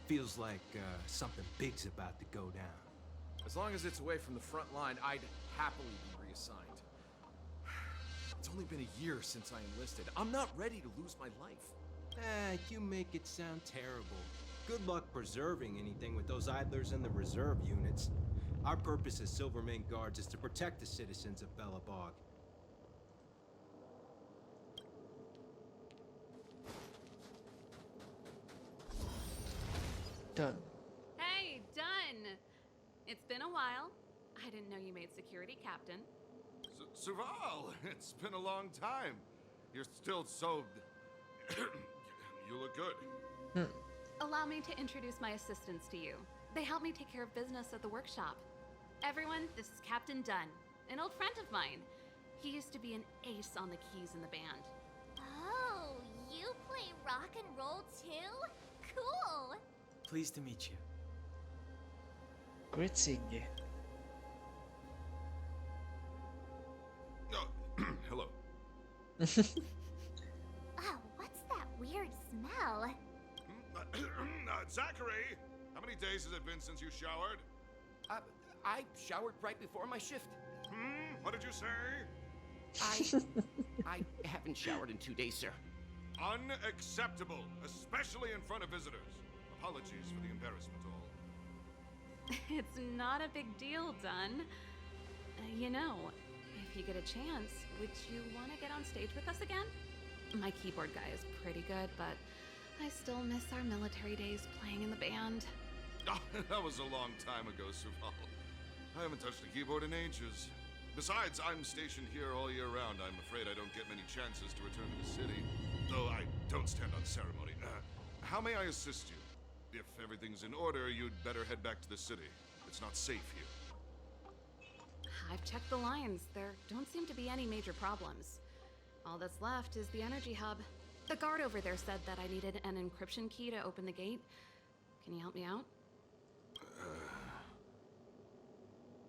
Feels like something big's about to go down. As long as it's away from the front line, I'd happily be reassigned. It's only been a year since I enlisted. I'm not ready to lose my life. You make it sound terrible. Good luck preserving anything with those idlers in the reserve units. Our purpose as Silvermane Guards is to protect the citizens of Belobog. Done. Hey, done! It's been a while. I didn't know you made security captain. Serval, it's been a long time. You're still so... You look good. Allow me to introduce my assistants to you. They help me take care of business at the workshop. Everyone, this is Captain Dunn, an old friend of mine. He used to be an ace on the keys in the band. Oh, you play rock and roll too? Cool. Pleased to meet you. Great seeing you. Hello. Oh, what's that weird smell? Zachary, how many days has it been since you showered? I showered right before my shift. What did you say? I haven't showered in 2 days, sir. Unacceptable, especially in front of visitors. Apologies for the embarrassment, all. It's not a big deal, Dunn. You know, if you get a chance, would you want to get on stage with us again? My keyboard guy is pretty good, but I still miss our military days playing in the band. That was a long time ago, Serval. I haven't touched a keyboard in ages. Besides, I'm stationed here all year round. I'm afraid I don't get many chances to return to the city. Though I don't stand on ceremony. How may I assist you? If everything's in order, you'd better head back to the city. It's not safe here. I've checked the lines. There don't seem to be any major problems. All that's left is the energy hub. The guard over there said that I needed an encryption key to open the gate. Can you help me out?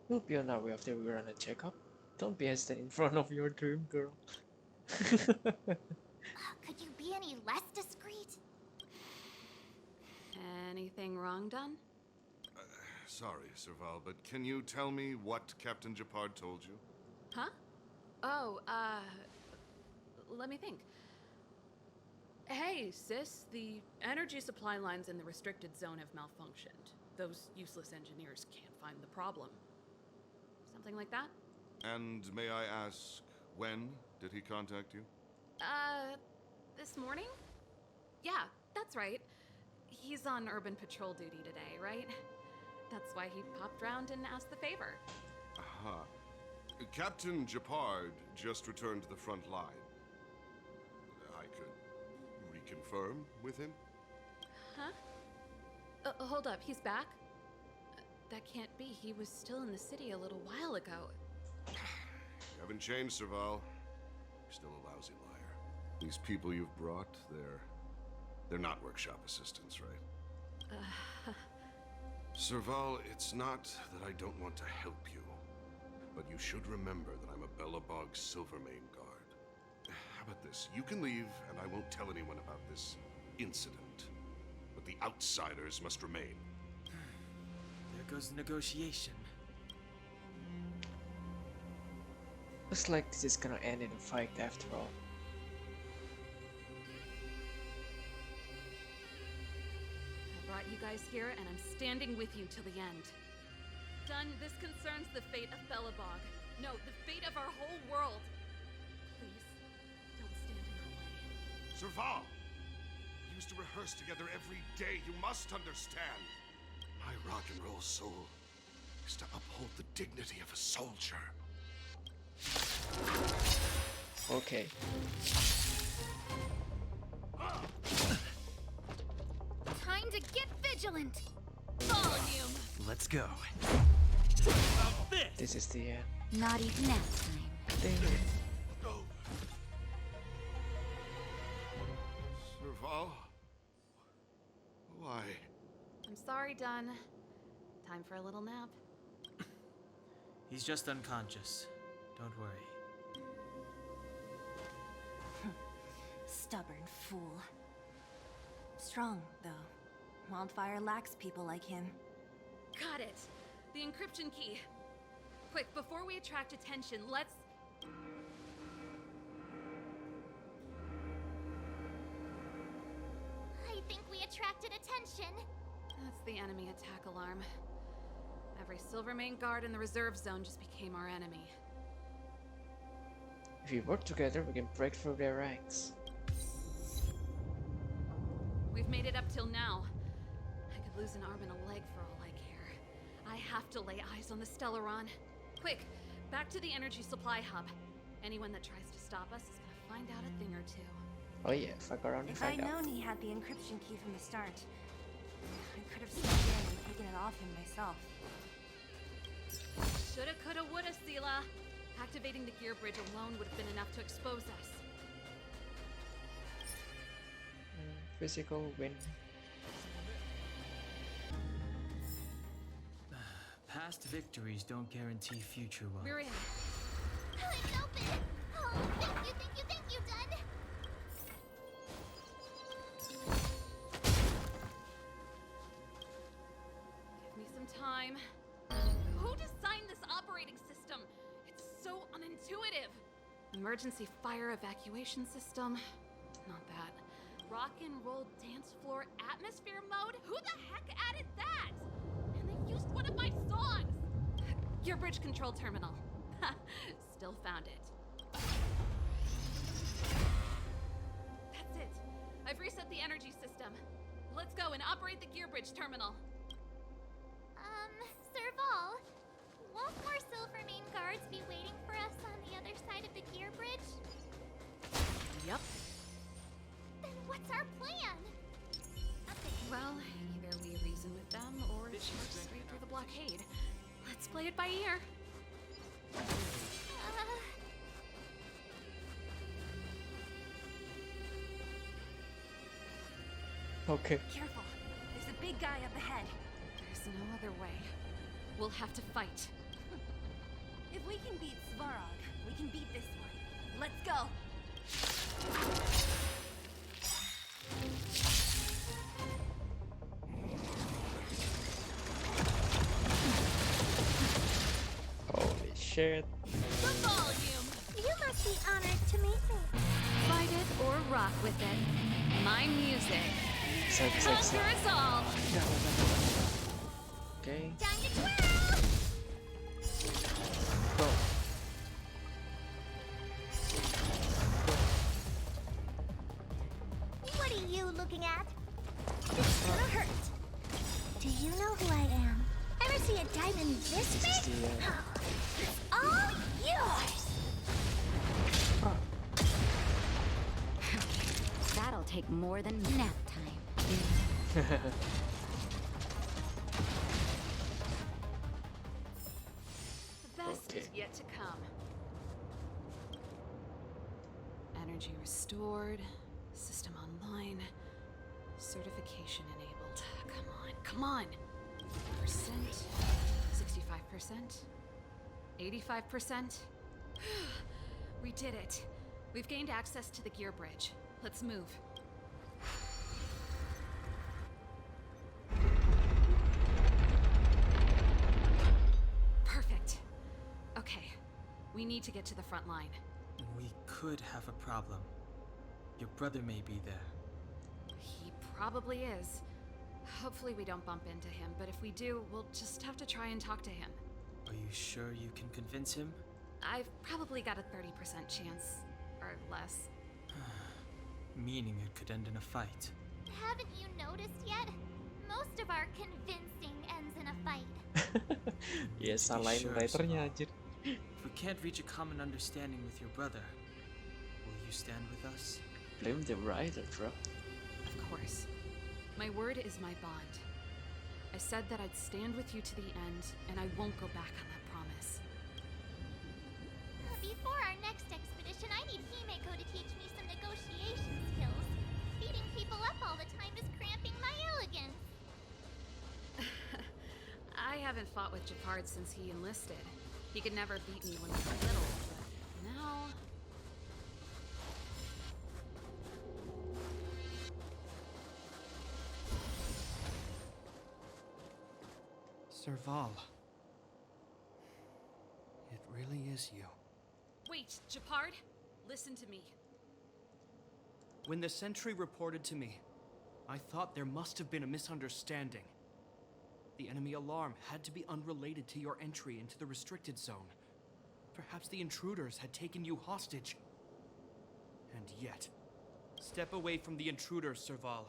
We'll be on our way after we run a checkup. Don't be hesitant in front of your dream girl. Could you be any less discreet? Anything wrong, Dunn? Sorry, Serval, but can you tell me what Captain Japard told you? Huh? Oh, let me think. Hey, sis, the energy supply lines in the restricted zone have malfunctioned. Those useless engineers can't find the problem. Something like that? And may I ask, when did he contact you? This morning? Yeah, that's right. He's on urban patrol duty today, right? That's why he popped round and asked the favor. Aha. Captain Japard just returned to the front line. I could reconfirm with him? Huh? Hold up, he's back? That can't be. He was still in the city a little while ago. You haven't changed, Serval. You're still a lousy liar. These people you've brought, they're not workshop assistants, right? Serval, it's not that I don't want to help you, but you should remember that I'm a Belobog Silvermane guard. How about this? You can leave, and I won't tell anyone about this incident. But the outsiders must remain. There goes the negotiation. Looks like this is gonna end in a fight after all. I brought you guys here, and I'm standing with you till the end. Done, this concerns the fate of Belobog. No, the fate of our whole world. Please, don't stand in our way. Serval! We used to rehearse together every day. You must understand. My rock and roll soul is to uphold the dignity of a soldier. Okay. Time to get vigilant. Volume. Let's go. This is the end. Not even nap time. Dang it. Serval? Why? I'm sorry, Dunn. Time for a little nap. He's just unconscious. Don't worry. Stubborn fool. Strong, though. Wildfire lacks people like him. Got it. The encryption key. Quick, before we attract attention, let's... I think we attracted attention. That's the enemy attack alarm. Every Silvermane guard in the reserve zone just became our enemy. If we work together, we can break through their ranks. We've made it up till now. I could lose an arm and a leg for all I care. I have to lay eyes on the Stellaron. Quick, back to the energy supply hub. Anyone that tries to stop us is gonna find out a thing or two. Oh yeah, fuck around and If find I'd out. known he had the encryption key from the start, I could have stepped in and taken it off him myself. Shoulda, coulda, woulda, Seela. Activating the gear bridge alone would have been enough to expose us. Physical win. Past victories don't guarantee future ones. We're in. It's open! Oh, thank you, Dunn! Give me some time. Who designed this operating system? It's so unintuitive. Emergency fire evacuation system? Not that. Rock and roll dance floor atmosphere mode? Who the heck added that? And they used one of my songs! Your bridge control terminal. Still found it. That's it. I've reset the energy system. Let's go and operate the gear bridge terminal. Serval, won't more Silvermane guards be waiting for us on the other side of the gear bridge? Yep. Then what's our plan? Well, either we reason with them or charge straight through the blockade. Let's play it by ear. Okay. Careful. There's a big guy up ahead. There's no other way. We'll have to fight. If we can beat Svarog, we can beat this one. Let's go! Holy shit. The volume! You must be honored to meet me. Fight it or rock with it. My music. Conquer us all! Okay. Time to twirl! Go. What are you looking at? It's gonna hurt. Do you know who I am? Ever see a diamond this big? It's all yours! That'll take more than nap time. The best is yet to come. Energy restored, system online, certification enabled. Come on, come on! 65%? 85%? We did it. We've gained access to the gear bridge. Let's move. Perfect. Okay. We need to get to the front line. We could have a problem. Your brother may be there. He probably is. Hopefully we don't bump into him, but if we do, we'll just have to try and talk to him. Are you sure you can convince him? I've probably got a 30% chance. Or less. Meaning it could end in a fight. Haven't you noticed yet? Most of our convincing ends in a fight. Ya salahin writernya anjir. If we can't reach a common understanding with your brother, will you stand with us? Blame the writer, bro. Of course. My word is my bond. I said that I'd stand with you to the end, and I won't go back on that promise. Before our next expedition, I need Himeko to teach me some negotiation skills. Beating people up all the time is cramping my elegance. I haven't fought with Japard since he enlisted. He could never beat me when we were little, but now... Serval. It really is you. Wait, Japard, listen to me. When the sentry reported to me, I thought there must have been a misunderstanding. The enemy alarm had to be unrelated to your entry into the restricted zone. Perhaps the intruders had taken you hostage. And yet, step away from the intruders, Serval.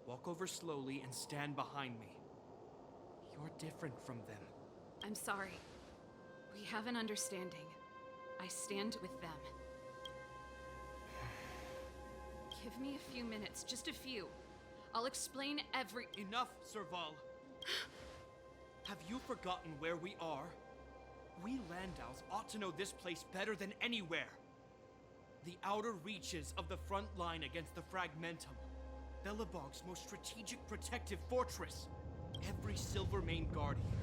Walk over slowly and stand behind me. You're different from them. I'm sorry. We have an understanding. I stand with them. Give me a few minutes, just a few. I'll explain every— Enough, Serval! Have you forgotten where we are? We Landaus ought to know this place better than anywhere. The outer reaches of the front line against the Fragmentum. Belobog's most strategic protective fortress. Every Silvermane guard here,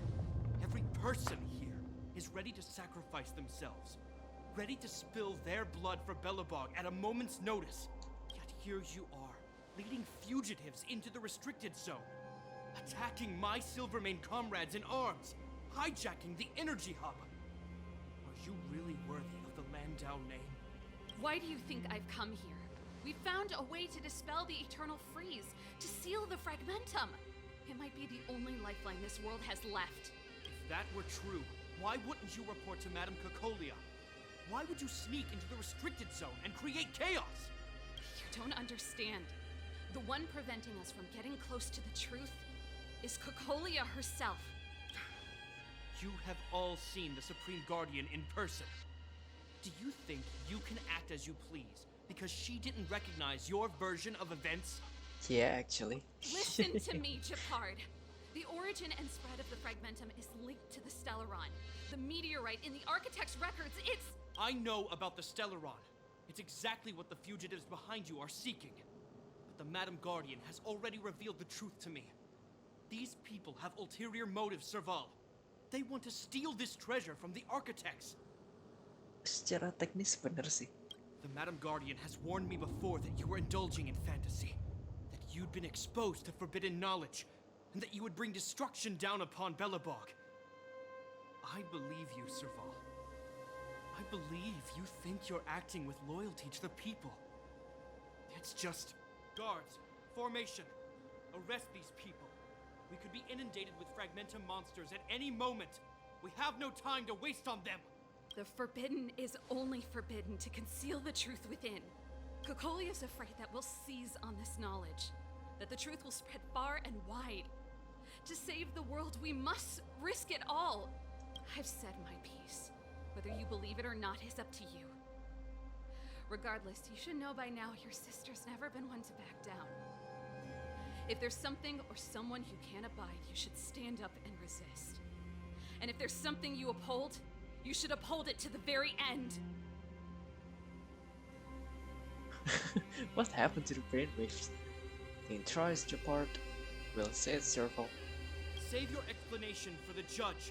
every person here, is ready to sacrifice themselves. Ready to spill their blood for Belobog at a moment's notice. Yet here you are, leading fugitives into the restricted zone. Attacking my Silvermane comrades in arms. Hijacking the energy hub. Are you really worthy of the Landau name? Why do you think I've come here? We found a way to dispel the eternal freeze, to seal the Fragmentum. It might be the only lifeline this world has left. If that were true, why wouldn't you report to Madame Cocolia? Why would you sneak into the restricted zone and create chaos? You don't understand. The one preventing us from getting close to the truth is Cocolia herself. You have all seen the Supreme Guardian in person. Do you think you can act as you please because she didn't recognize your version of events? Yeah, actually. Listen to me, Japard. The origin and spread of the Fragmentum is linked to the Stellaron. The meteorite in the Architect's records, it's... I know about the Stellaron. It's exactly what the fugitives behind you are seeking. But the Madam Guardian has already revealed the truth to me. These people have ulterior motives, Serval. They want to steal this treasure from the Architects. Secara teknis bener sih. The Madam Guardian has warned me before that you were indulging in fantasy. That you'd been exposed to forbidden knowledge. And that you would bring destruction down upon Belobog. I believe you, Serval. I believe you think you're acting with loyalty to the people. It's just... Guards, formation. Arrest these people. We could be inundated with Fragmentum monsters at any moment. We have no time to waste on them. The forbidden is only forbidden to conceal the truth within. Cocolia's afraid that we'll seize on this knowledge. That the truth will spread far and wide. To save the world, we must risk it all. I've said my piece. Whether you believe it or not is up to you. Regardless, you should know by now your sister's never been one to back down. If there's something or someone you can't abide, you should stand up and resist. And if there's something you uphold, you should uphold it to the very end. What happened to the brainwaves? The intro is Japard. Will say it, Circle. Save your explanation for the judge.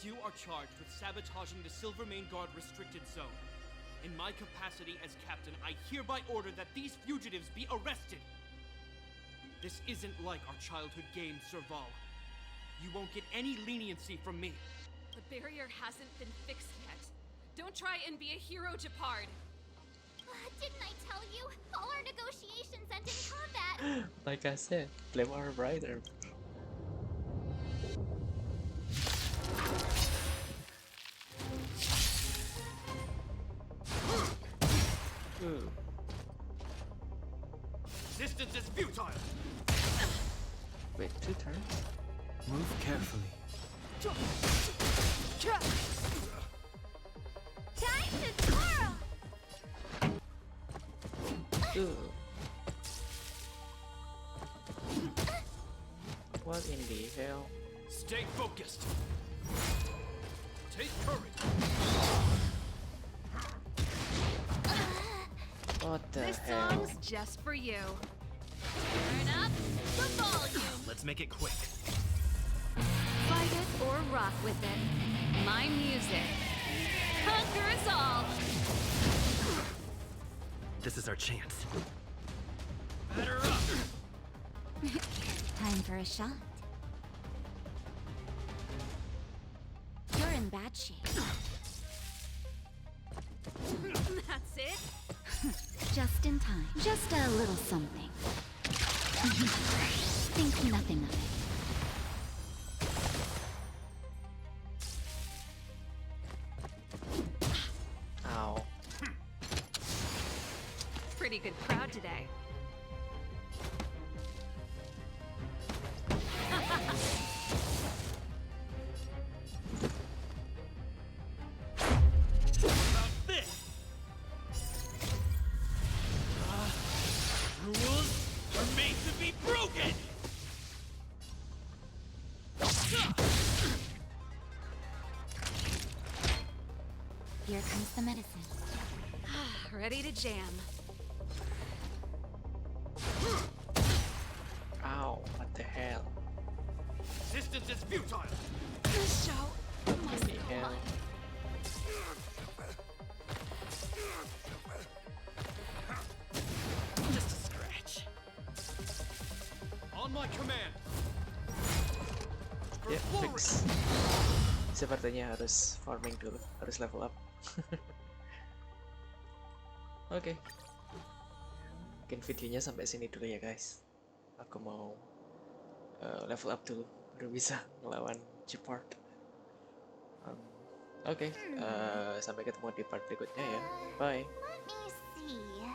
You are charged with sabotaging the Silvermane Guard restricted zone. In my capacity as captain, I hereby order that these fugitives be arrested. This isn't like our childhood game, Serval. You won't get any leniency from me. The barrier hasn't been fixed yet. Don't try and be a hero, Japard. Didn't I tell you? All our negotiations end in combat. Like I said, blame our brother. Resistance is futile. Wait, 2 turns? Move carefully. Time to twirl. Ooh. What in the hell? Stay focused. Take courage. What the This hell? song's just for you. Turn up the volume. Let's make it quick. Fight it or rock with it. My music. Conquer us all. This is our chance. Batter up. Time for a shot. You're in bad shape. That's it? Just in time. Just a little something. Think nothing of it. Ow. Pretty good crowd today. About this. Rules are made to be broken. Here comes the medicine. Ready to jam. Ow, what the hell? Resistance is futile. This show must What the hell? Just a scratch. On my command. Ya, fix. Sepertinya harus farming dulu, harus level up. Oke. Mungkin videonya sampai sini dulu ya guys. Aku mau level up dulu, baru bisa ngelawan Japard. Oke, sampai ketemu di part berikutnya ya. Bye. Let me see.